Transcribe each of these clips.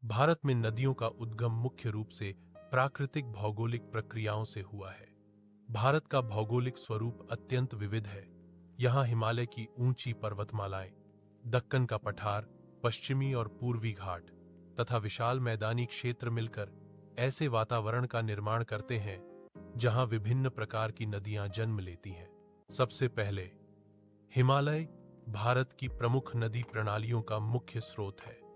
भारत में नदियों का उद्गम मुख्य रूप से प्राकृतिक भौगोलिक प्रक्रियाओं से हुआ है। भारत का भौगोलिक स्वरूप अत्यंत विविध है। यहाँ हिमालय की ऊंची पर्वतमालाएं, दक्कन का पठार, पश्चिमी और पूर्वी घाट तथा विशाल मैदानी क्षेत्र मिलकर ऐसे वातावरण का निर्माण करते हैं जहां विभिन्न प्रकार की नदियां जन्म लेती हैं। सबसे पहले, हिमालय भारत की प्रमुख नदी प्रणालियों का मुख्य स्रोत है।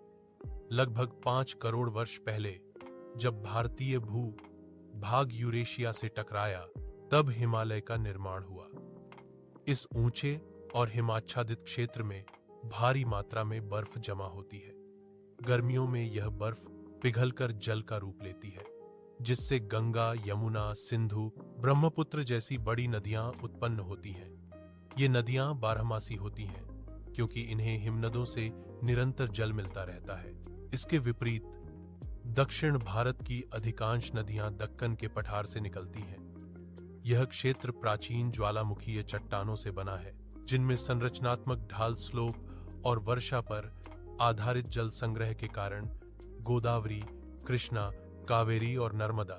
लगभग 5 करोड़ वर्ष पहले जब भारतीय भू भाग यूरेशिया से टकराया, तब हिमालय का निर्माण हुआ। इस ऊंचे और हिमाच्छादित क्षेत्र में भारी मात्रा में बर्फ जमा होती है। गर्मियों में यह बर्फ पिघलकर जल का रूप लेती है, जिससे गंगा, यमुना, सिंधु, ब्रह्मपुत्र जैसी बड़ी नदियां उत्पन्न होती हैं। ये नदियां बारहमासी होती हैं क्योंकि इन्हें हिमनदों से निरंतर जल मिलता रहता है। इसके विपरीत दक्षिण भारत की अधिकांश नदियां दक्कन के पठार से निकलती हैं। यह क्षेत्र प्राचीन ज्वालामुखीय चट्टानों से बना है, जिनमें संरचनात्मक ढाल, स्लोप और वर्षा पर आधारित जल संग्रह के कारण गोदावरी, कृष्णा, कावेरी और नर्मदा,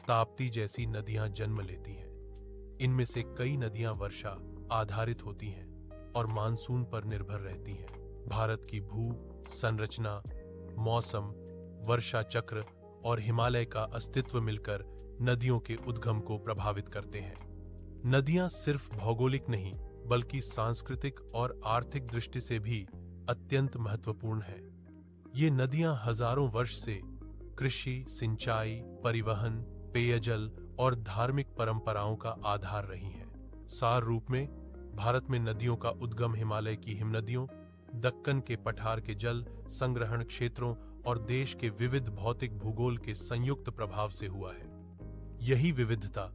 ताप्ती जैसी नदियां जन्म लेती हैं। इनमें से कई नदियां वर्षा आधारित होती हैं और मानसून पर निर्भर रहती हैं। भारत की भू संरचना, मौसम, वर्षा चक्र और हिमालय का अस्तित्व मिलकर नदियों के उद्गम को प्रभावित करते हैं। नदियां सिर्फ भौगोलिक नहीं, बल्कि सांस्कृतिक और आर्थिक दृष्टि से भी अत्यंत महत्वपूर्ण हैं। ये नदियां हजारों वर्ष से कृषि, सिंचाई, परिवहन, पेयजल और धार्मिक परंपराओं का आधार रही हैं। सार रूप में, भारत में नदियों का उद्गम हिमालय की हिमनदियों, दक्कन के पठार के जल संग्रहण क्षेत्रों और देश के विविध भौतिक भूगोल के संयुक्त प्रभाव से हुआ है। यही विविधता